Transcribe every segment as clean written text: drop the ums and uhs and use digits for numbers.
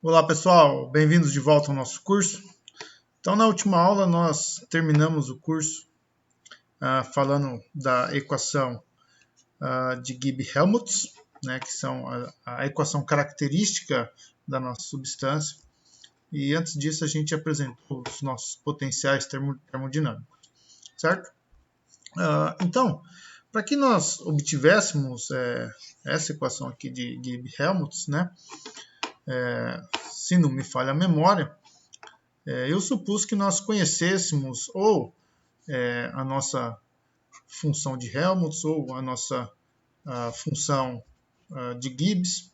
Olá pessoal, bem-vindos de volta ao nosso curso. Então, na última aula, nós terminamos o curso falando da equação de Gibbs-Helmholtz, né, que são a equação característica da nossa substância. E antes disso, a gente apresentou os nossos potenciais termodinâmicos, certo? Então, para que nós obtivéssemos essa equação aqui de Gibbs-Helmholtz, né, se não me falha a memória, eu supus que nós conhecêssemos ou a nossa função de Helmholtz, ou a nossa função de Gibbs,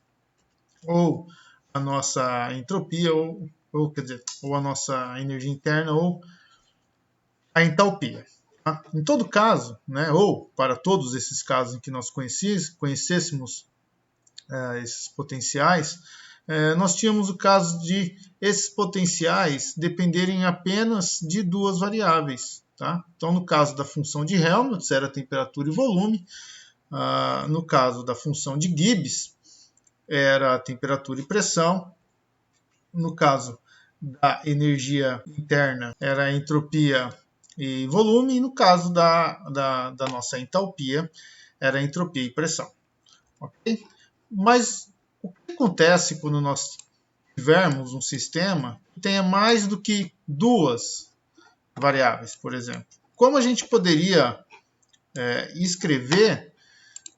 ou a nossa entropia, ou a nossa energia interna, ou a entalpia. Tá? Em todo caso, né, ou para todos esses casos em que nós conhecêssemos esses potenciais, nós tínhamos o caso de esses potenciais dependerem apenas de duas variáveis. Tá? Então, no caso da função de Helmholtz, era temperatura e volume. No caso da função de Gibbs, era temperatura e pressão. No caso da energia interna, era entropia e volume. E no caso da nossa entalpia, era entropia e pressão. Okay? Mas o que acontece quando nós tivermos um sistema que tenha mais do que duas variáveis, por exemplo? Como a gente poderia escrever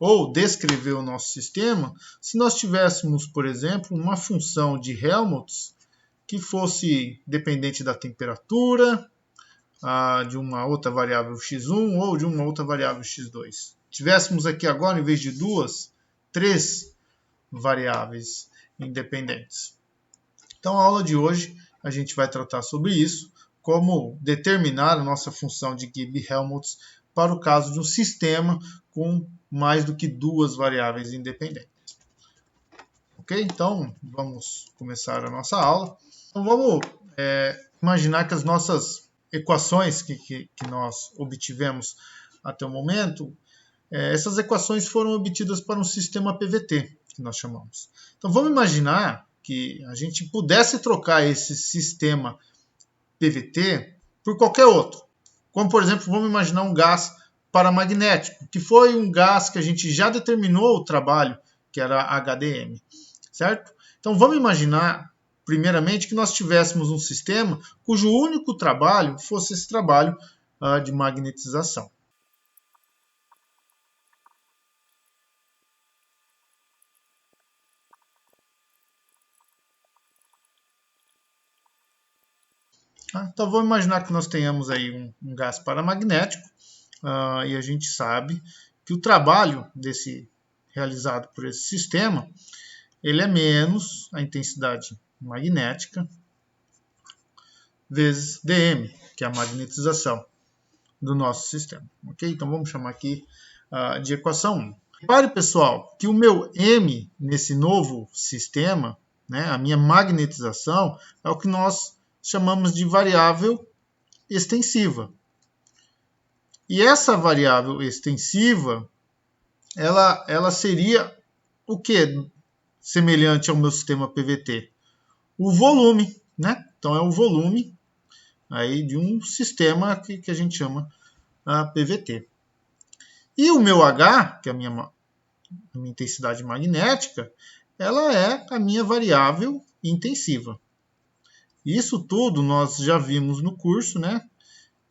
ou descrever o nosso sistema se nós tivéssemos, por exemplo, uma função de Helmholtz que fosse dependente da temperatura, de uma outra variável x1 ou de uma outra variável x2. Tivéssemos aqui agora, em vez de duas, três variáveis independentes. Então, a aula de hoje a gente vai tratar sobre isso, como determinar a nossa função de Gibbs-Helmholtz para o caso de um sistema com mais do que duas variáveis independentes. Ok? Então, vamos começar a nossa aula. Então, vamos imaginar que as nossas equações que nós obtivemos até o momento, essas equações foram obtidas para um sistema PVT, que nós chamamos. Então, vamos imaginar que a gente pudesse trocar esse sistema PVT por qualquer outro. Como, por exemplo, vamos imaginar um gás paramagnético, que foi um gás que a gente já determinou o trabalho, que era HDM, certo? Então, vamos imaginar, primeiramente, que nós tivéssemos um sistema cujo único trabalho fosse esse trabalho de magnetização. Então, vamos imaginar que nós tenhamos aí um gás paramagnético e a gente sabe que o trabalho realizado por esse sistema ele é menos a intensidade magnética vezes dm, que é a magnetização do nosso sistema. Okay? Então, vamos chamar aqui de equação 1. Repare, pessoal, que o meu m nesse novo sistema, né, a minha magnetização, é o que nós chamamos de variável extensiva. E essa variável extensiva, ela seria o que semelhante ao meu sistema PVT? O volume, né? Então é o volume aí de um sistema que a gente chama PVT. E o meu H, que é a minha intensidade magnética, ela é a minha variável intensiva. Isso tudo nós já vimos no curso, né?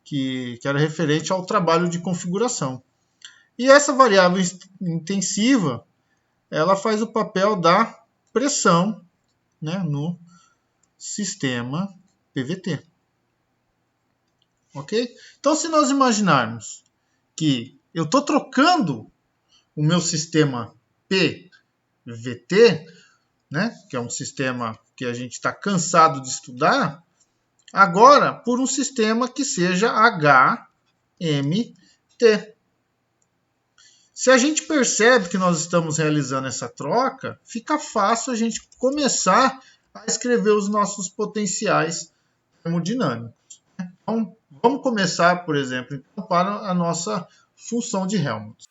Que era referente ao trabalho de configuração. E essa variável intensiva, ela faz o papel da pressão, né, no sistema PVT. Ok? Então, se nós imaginarmos que eu estou trocando o meu sistema PVT, né, que é um sistema que a gente está cansado de estudar, agora por um sistema que seja HMT. Se a gente percebe que nós estamos realizando essa troca, fica fácil a gente começar a escrever os nossos potenciais termodinâmicos. Então, vamos começar, por exemplo, então, para a nossa função de Helmholtz.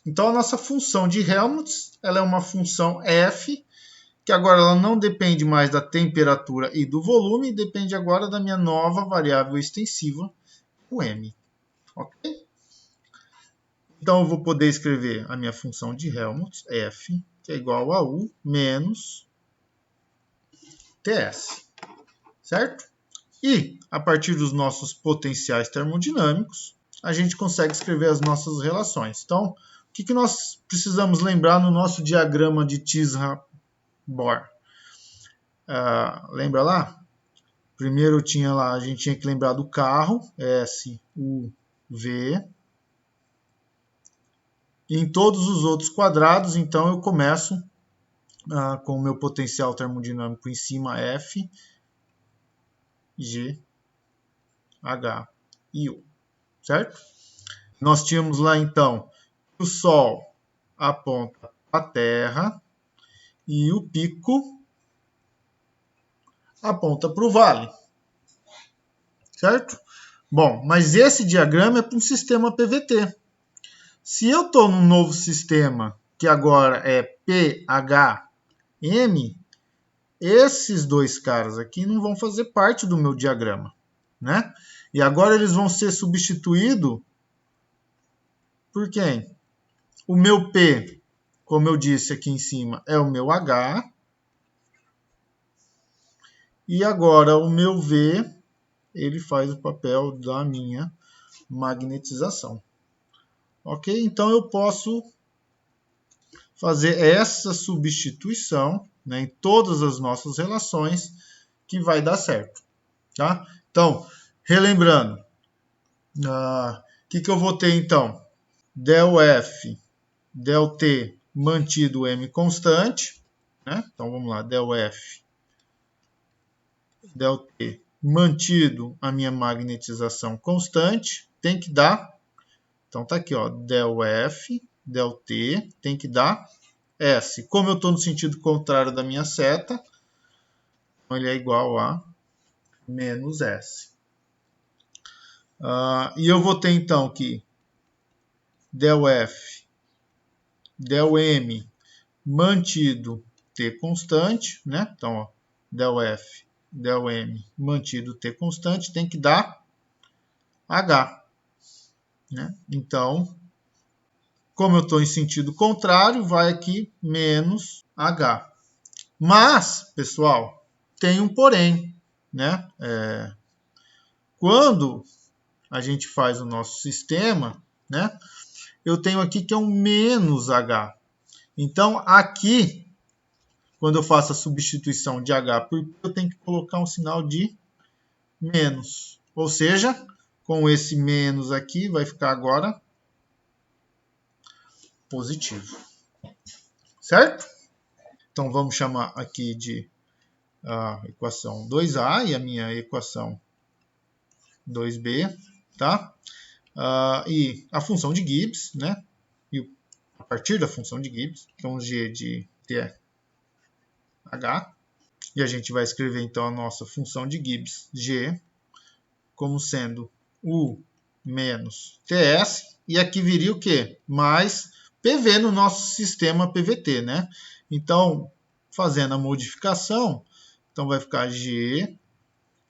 Então, a nossa função de Helmholtz, ela é uma função f, que agora ela não depende mais da temperatura e do volume, depende agora da minha nova variável extensiva, o m. Ok? Então, eu vou poder escrever a minha função de Helmholtz, f, que é igual a u menos ts. Certo? E, a partir dos nossos potenciais termodinâmicos, a gente consegue escrever as nossas relações. Então, o que nós precisamos lembrar no nosso diagrama de Tisra-Bohr? Lembra lá? Primeiro a gente tinha que lembrar do carro, SUV. E em todos os outros quadrados, então, eu começo com o meu potencial termodinâmico em cima, F, G, H e U. Certo? Nós tínhamos lá, então, o Sol aponta para a Terra e o pico aponta para o vale. Certo? Bom, mas esse diagrama é para um sistema PVT. Se eu estou num novo sistema, que agora é PHM, esses dois caras aqui não vão fazer parte do meu diagrama, né? E agora eles vão ser substituídos por quem? O meu P, como eu disse aqui em cima, é o meu H. E agora o meu V, ele faz o papel da minha magnetização. Ok? Então eu posso fazer essa substituição, né, em todas as nossas relações, que vai dar certo. Tá? Então, relembrando, o que eu vou ter então? Del F, del T mantido M constante. Né? Então vamos lá, del F, del T mantido a minha magnetização constante, tem que dar. Então tá aqui, ó, del F, del T, tem que dar S. Como eu estou no sentido contrário da minha seta, ele é igual a menos S. E eu vou ter então que del F, del M mantido T constante, né? Então, ó, del F, del M mantido T constante, tem que dar H. Né? Então, como eu estou em sentido contrário, vai aqui menos H. Mas, pessoal, tem um porém. Né? Quando a gente faz o nosso sistema, né? Eu tenho aqui que é um menos H. Então, aqui, quando eu faço a substituição de H por P, eu tenho que colocar um sinal de menos. Ou seja, com esse menos aqui, vai ficar agora positivo. Certo? Então, vamos chamar aqui de a equação 2A e a minha equação 2B. Tá? E a função de Gibbs, né? E a partir da função de Gibbs, que é um G de TH, e a gente vai escrever então a nossa função de Gibbs G como sendo U menos TS, e aqui viria o quê? Mais PV no nosso sistema PVT, né? Então, fazendo a modificação, então vai ficar G,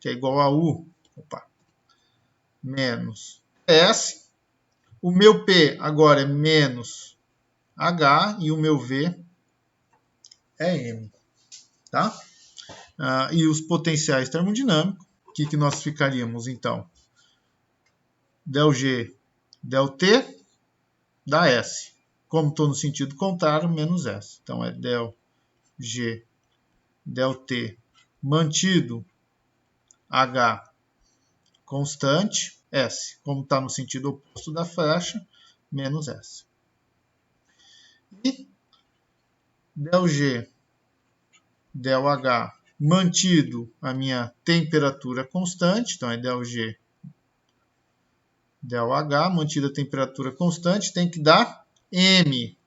que é igual a U, menos S. O meu P agora é menos H e o meu V é M. Tá? E os potenciais termodinâmicos, o que nós ficaríamos então? Del G, del T, dá S. Como estou no sentido contrário, menos S. Então é del G, del T, mantido H constante, S. Como está no sentido oposto da flecha, menos S. E del G, del H, mantido a minha temperatura constante, então é del G, del H, mantida a temperatura constante, tem que dar M.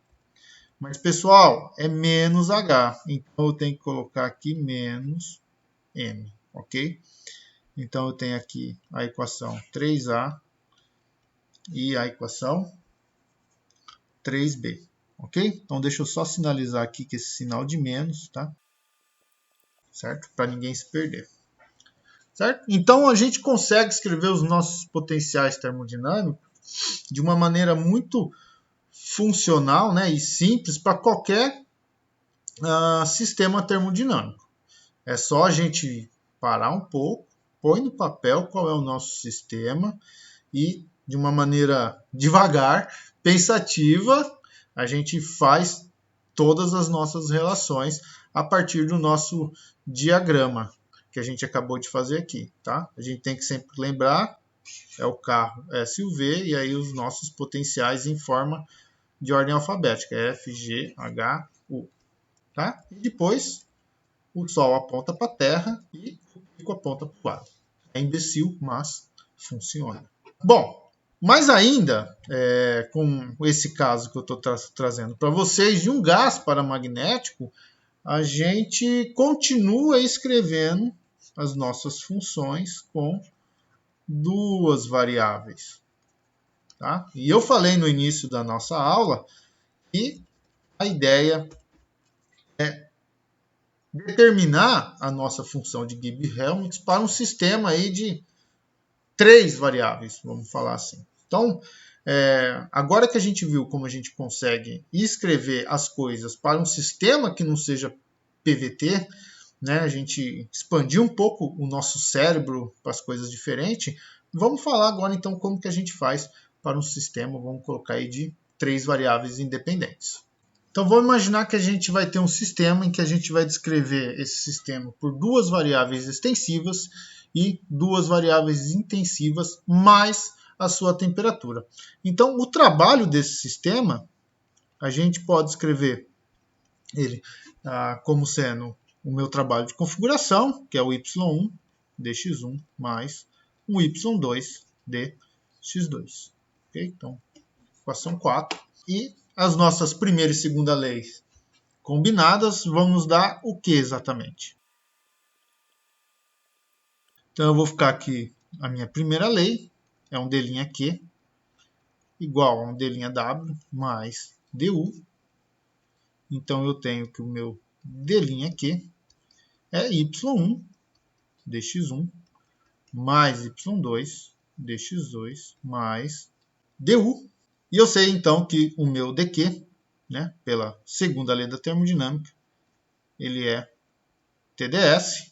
Mas, pessoal, é menos H. Então, eu tenho que colocar aqui menos M, ok? Então, eu tenho aqui a equação 3A e a equação 3b, ok? Então deixa eu só sinalizar aqui que esse sinal de menos, tá? Certo? Para ninguém se perder. Certo? Então a gente consegue escrever os nossos potenciais termodinâmicos de uma maneira muito funcional, né, e simples para qualquer sistema termodinâmico. É só a gente parar um pouco, põe no papel qual é o nosso sistema e, de uma maneira devagar, pensativa, a gente faz todas as nossas relações a partir do nosso diagrama que a gente acabou de fazer aqui, tá? A gente tem que sempre lembrar, é o carro S e o V, e aí os nossos potenciais em forma de ordem alfabética, F, G, H, U, tá? E depois o Sol aponta para a Terra e o Pico aponta para o lado. É imbecil, mas funciona. Bom, mas ainda, com esse caso que eu estou trazendo para vocês, de um gás paramagnético, a gente continua escrevendo as nossas funções com duas variáveis. Tá? E eu falei no início da nossa aula que a ideia é determinar a nossa função de Gibbs-Helmholtz para um sistema aí de 3 variáveis, vamos falar assim. Então, agora que a gente viu como a gente consegue escrever as coisas para um sistema que não seja PVT, né, a gente expandiu um pouco o nosso cérebro para as coisas diferentes, vamos falar agora então como que a gente faz para um sistema, vamos colocar aí de 3 variáveis independentes. Então vamos imaginar que a gente vai ter um sistema em que a gente vai descrever esse sistema por duas variáveis extensivas e duas variáveis intensivas mais a sua temperatura. Então o trabalho desse sistema, a gente pode escrever ele como sendo o meu trabalho de configuração, que é o y1 dx1 mais um y2 dx2. Okay? Então, equação 4. E as nossas primeira e segunda leis combinadas vão nos dar o que exatamente? Então eu vou ficar aqui, a minha primeira lei é um d' igual a um d'W mais du. Então eu tenho que o meu d' é y1 dx1 mais y2 dx2 mais du. E eu sei então que o meu dq, né, pela segunda lei da termodinâmica, ele é TdS.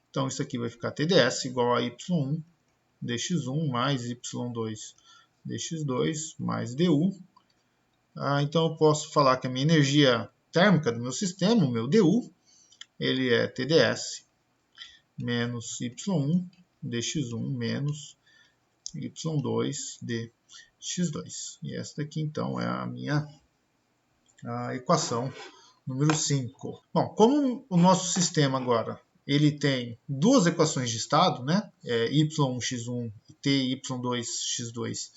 Então isso aqui vai ficar TdS igual a y1 dx1 mais y2 dx2 mais du. Então eu posso falar que a minha energia térmica do meu sistema, o meu du, ele é TdS menos y1 dx1 menos y2 dx2. E essa daqui então é a minha equação número 5. Bom, como o nosso sistema agora ele tem duas equações de estado, né? y1x1 e t, y2x2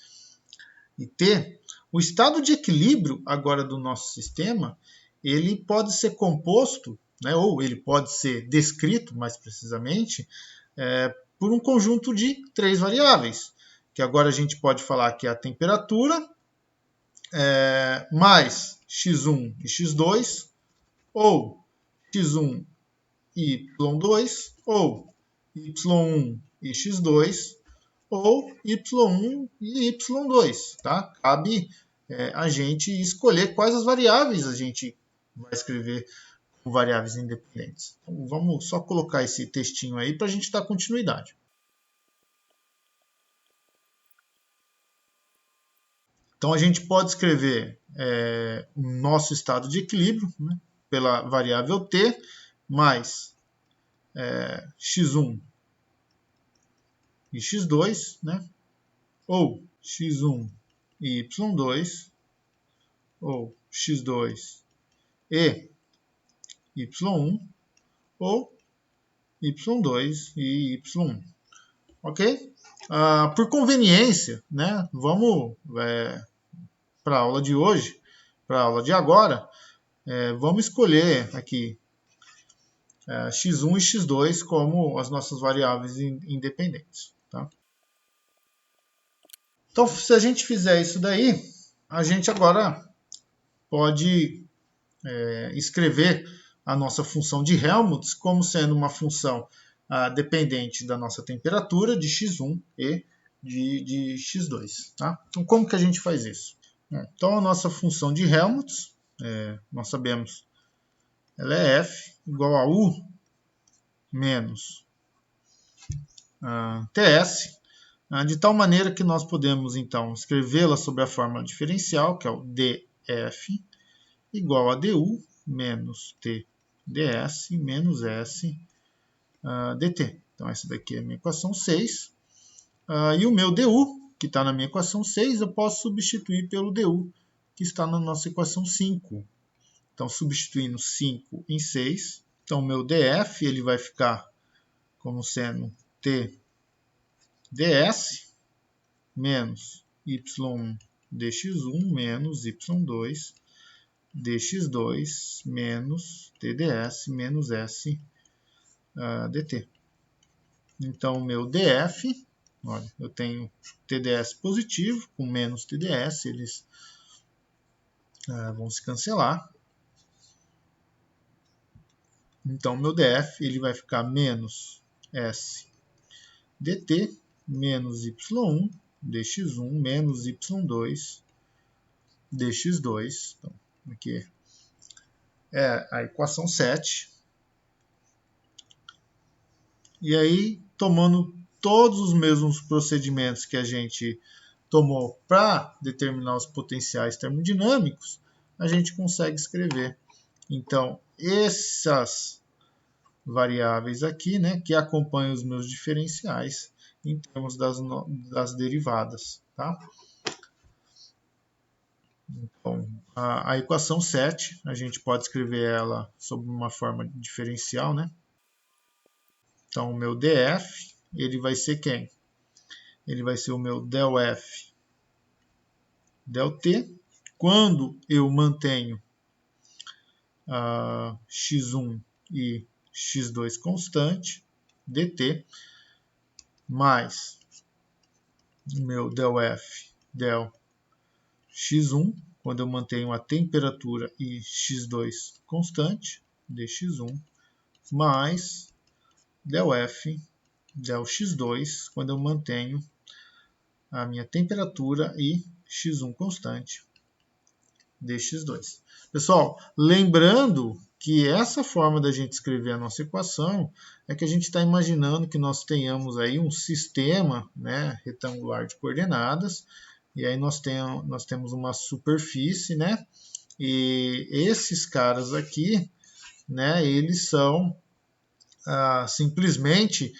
e t, o estado de equilíbrio agora do nosso sistema, ele pode ser composto, né, ou ele pode ser descrito mais precisamente, por um conjunto de 3 variáveis, que agora a gente pode falar que é a temperatura, mais x1 e x2, ou x1 e y2, ou y1 e x2, ou y1 e y2. Tá? Cabe a gente escolher quais as variáveis a gente vai escrever com variáveis independentes. Então, vamos só colocar esse textinho aí para a gente dar continuidade. Então a gente pode escrever o nosso estado de equilíbrio, né, pela variável t, mais x1 e x2, né, ou x1 e y2, ou x2 e y1, ou y2 e y1. Ok? Por conveniência, né, vamos para a aula de hoje, para a aula de agora, vamos escolher aqui x1 e x2 como as nossas variáveis independentes. Tá? Então, se a gente fizer isso daí, A gente agora pode escrever a nossa função de Helmholtz como sendo uma função dependente da nossa temperatura de x1 e de x2. Tá? Então, como que a gente faz isso? Então, a nossa função de Helmholtz, nós sabemos, ela é F igual a U menos TS, de tal maneira que nós podemos, então, escrevê-la sob a fórmula diferencial, que é o dF igual a du menos T ds menos S dt. Então, essa daqui é a minha equação 6. E o meu du, que está na minha equação 6, eu posso substituir pelo du, que está na nossa equação 5. Então, substituindo 5 em 6, então o meu df ele vai ficar como sendo T ds menos y1 dx1 menos y2 dx2 menos TDS menos S dt. Então, o meu df, olha, eu tenho TDS positivo com menos TDS, eles vão se cancelar. Então, o meu df ele vai ficar menos S dt menos y1 dx1 menos y2 dx2. Então, aqui é a equação 7. E aí, tomando todos os mesmos procedimentos que a gente tomou para determinar os potenciais termodinâmicos, a gente consegue escrever. Então, essas variáveis aqui, né, que acompanham os meus diferenciais em termos das derivadas. Tá? Então, a equação 7, a gente pode escrever ela sob uma forma diferencial, né? Então, o meu df, ele vai ser quem? Ele vai ser o meu ΔF, ΔT. Quando eu mantenho x1 e x2 constante, dt, mais o meu ΔF, del x1, quando eu mantenho a temperatura e x2 constante, dx1, mais ΔF, del x2, quando eu mantenho a minha temperatura e x1 constante, dx2. Pessoal, lembrando que essa forma da gente escrever a nossa equação é que a gente está imaginando que nós tenhamos aí um sistema, né, retangular de coordenadas, e aí nós temos uma superfície, né, e esses caras aqui, né, eles são simplesmente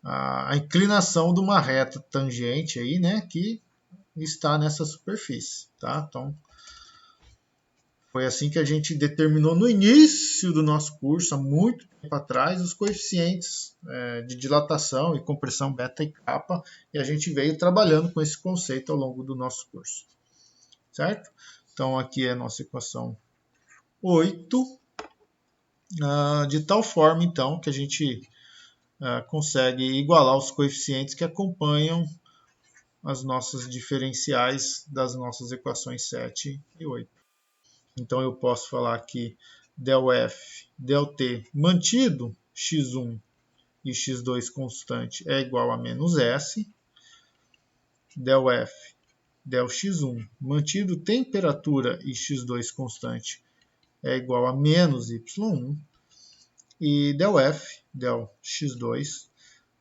a inclinação de uma reta tangente aí, né, que está nessa superfície, tá? Então, foi assim que a gente determinou no início do nosso curso, há muito tempo atrás, os coeficientes de dilatação e compressão beta e kappa, e a gente veio trabalhando com esse conceito ao longo do nosso curso, certo? Então, aqui é a nossa equação 8, de tal forma, então, que a gente consegue igualar os coeficientes que acompanham as nossas diferenciais das nossas equações 7 e 8. Então, eu posso falar que ΔF, ΔT mantido, x1 e x2 constante é igual a menos S. ΔF, ΔX1 mantido temperatura e x2 constante é igual a menos Y1. E ΔF, ΔX2,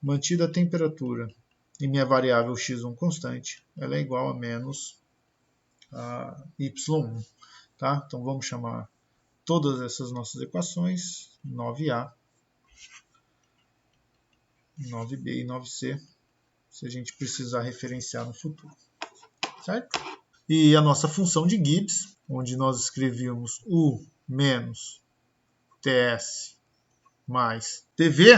mantida a temperatura e minha variável x1 constante, ela é igual a menos y1. Tá? Então, vamos chamar todas essas nossas equações, 9A, 9B e 9C, se a gente precisar referenciar no futuro. Certo? E a nossa função de Gibbs, onde nós escrevíamos U menos TS mais TV,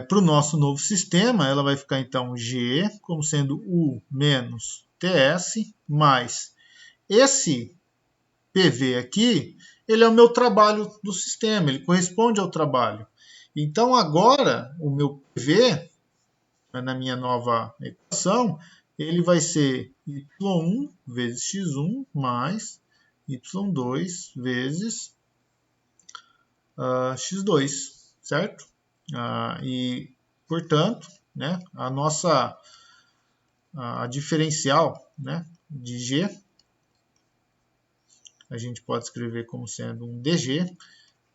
para o nosso novo sistema, ela vai ficar então G como sendo U menos TS mais esse PV aqui, ele é o meu trabalho do sistema, ele corresponde ao trabalho. Então agora o meu PV, na minha nova equação, ele vai ser y1 vezes x1 mais y2 vezes x2, certo? E, portanto, né, a diferencial, né, de g, a gente pode escrever como sendo um dg,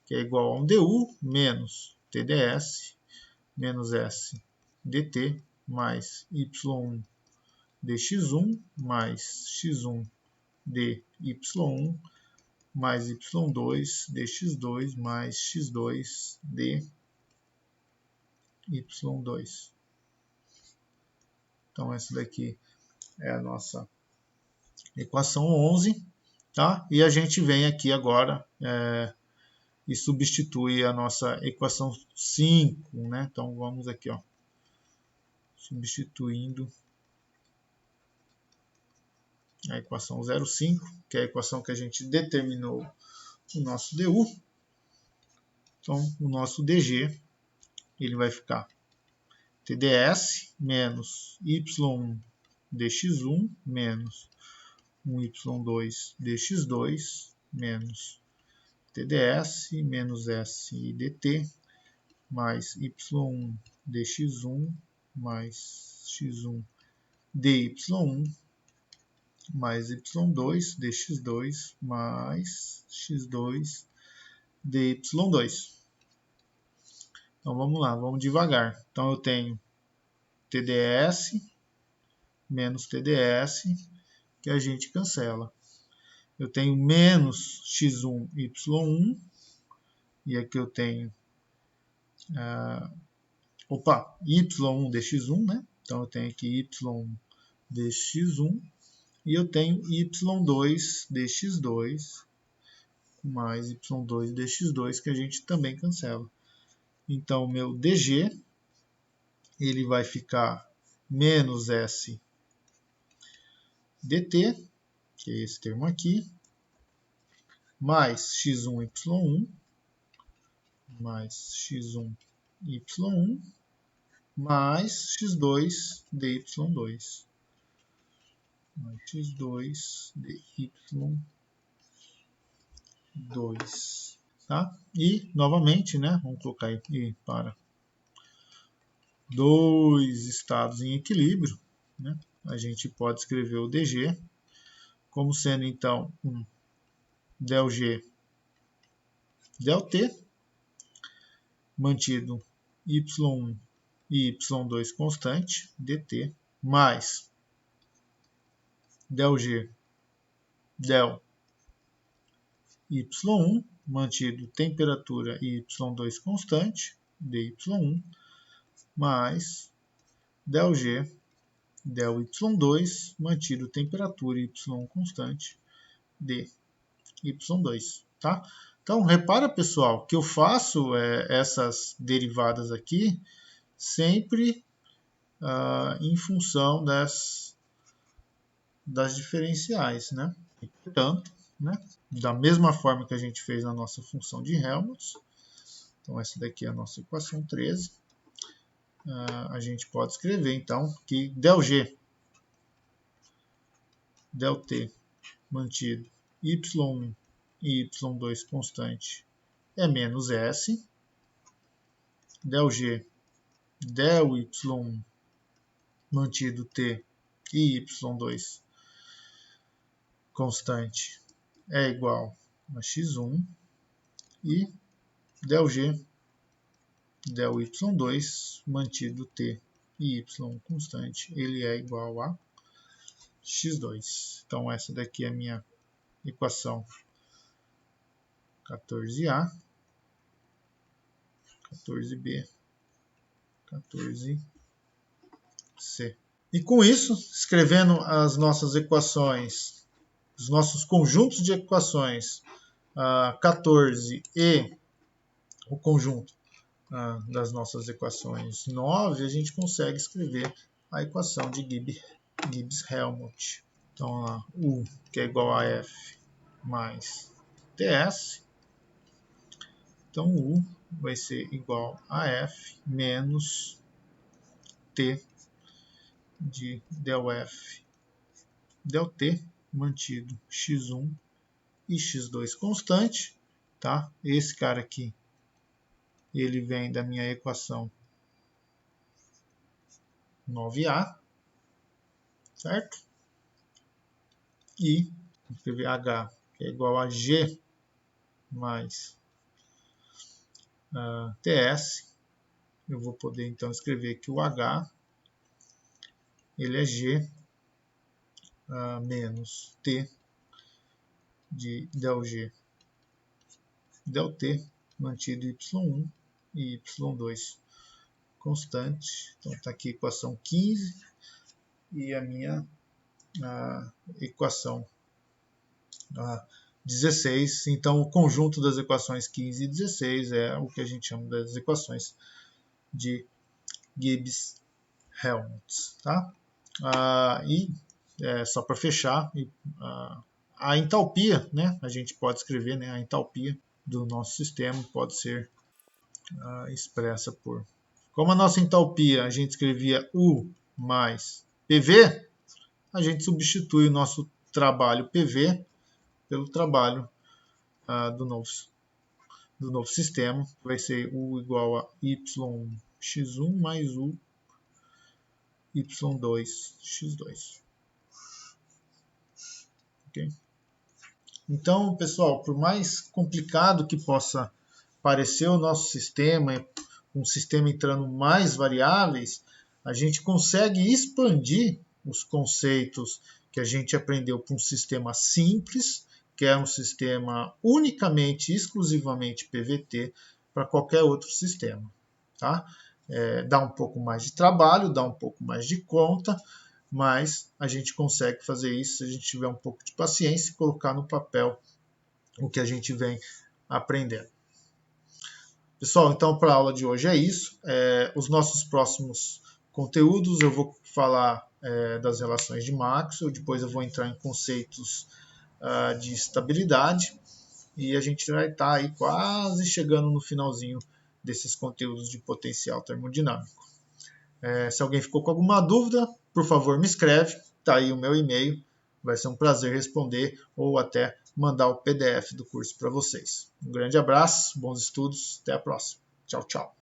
que é igual a um du menos tds menos s dt mais y1 dx1 mais x1 dy1 mais y2 dx2 mais x2 dy2. Então, essa daqui é a nossa equação 11, tá? E a gente vem aqui agora e substitui a nossa equação 5, né? Então, vamos aqui, ó, substituindo a equação 0,5, que é a equação que a gente determinou o nosso du. Então, o nosso dg, ele vai ficar tds menos y1 dx1 menos 1y2 dx2 menos tds menos s dt mais y1 dx1 mais x1 dy1 mais y2 dx2 mais x2 dy2. Então vamos lá, vamos devagar. Então eu tenho TDS menos TDS, que a gente cancela. Eu tenho menos x1 y1, e aqui eu tenho y1 dx1, né? Então eu tenho aqui y1 dx1, e eu tenho y2 dx2 mais y2 dx2, que a gente também cancela. Então, meu dg, ele vai ficar menos s dt, que é esse termo aqui, mais x1 y1, mais x1 y1, mais x2 dy2, mais x2 dy2. Tá? E, novamente, né, vamos colocar aí para dois estados em equilíbrio, né, a gente pode escrever o dg como sendo, então, um ΔG ΔT, mantido y1 e y2 constante, dt, mais ΔG del y1, mantido temperatura e y2 constante, dy1, mais ΔG del y2, mantido temperatura e y constante, dy2, tá? Então, repara, pessoal, que eu faço essas derivadas aqui sempre em função das diferenciais, né? E, portanto, né, da mesma forma que a gente fez na nossa função de Helmholtz, então essa daqui é a nossa equação 13, a gente pode escrever, então, que ΔG, ΔT mantido, y1 e y2 constante é menos S, ΔG, del y mantido t e y2 constante é igual a x1 e ΔG del y2 mantido t e y constante, ele é igual a x2. Então essa daqui é a minha equação 14A, 14B, 14C. E com isso, escrevendo as nossas equações, os nossos conjuntos de equações 14 e o conjunto das nossas equações 9, a gente consegue escrever a equação de Gibbs-Helmholtz. Então, lá, U, que é igual a F mais TS. Então, U vai ser igual a F menos T de del F del T mantido x1 e x2 constante, tá? Esse cara aqui, ele vem da minha equação 9A, certo? E escrever H, que é igual a G mais TS. Eu vou poder então escrever que o H ele é G menos T de del G del T mantido y1 e y2 constante. Então está aqui a equação 15 e a minha equação 16. Então o conjunto das equações 15 e 16 é o que a gente chama das equações de Gibbs-Helmholtz. Tá? E só para fechar, a entalpia, né? A gente pode escrever, né? A entalpia do nosso sistema pode ser expressa por... Como a nossa entalpia a gente escrevia U mais PV, a gente substitui o nosso trabalho PV pelo trabalho do novo sistema, que vai ser U igual a YX1 mais U Y2x2. Okay? Então, pessoal, por mais complicado que possa parecer o nosso sistema, um sistema entrando mais variáveis, a gente consegue expandir os conceitos que a gente aprendeu para um sistema simples, que é um sistema unicamente, exclusivamente PVT, para qualquer outro sistema. Tá? Dá um pouco mais de trabalho, dá um pouco mais de conta, mas a gente consegue fazer isso se a gente tiver um pouco de paciência e colocar no papel o que a gente vem aprendendo. Pessoal, então para a aula de hoje é isso. Os nossos próximos conteúdos eu vou falar das relações de Maxwell, depois eu vou entrar em conceitos de estabilidade e a gente vai estar aí quase chegando no finalzinho desses conteúdos de potencial termodinâmico. Se alguém ficou com alguma dúvida, por favor me escreve, está aí o meu e-mail, vai ser um prazer responder ou até mandar o PDF do curso para vocês. Um grande abraço, bons estudos, até a próxima. Tchau, tchau.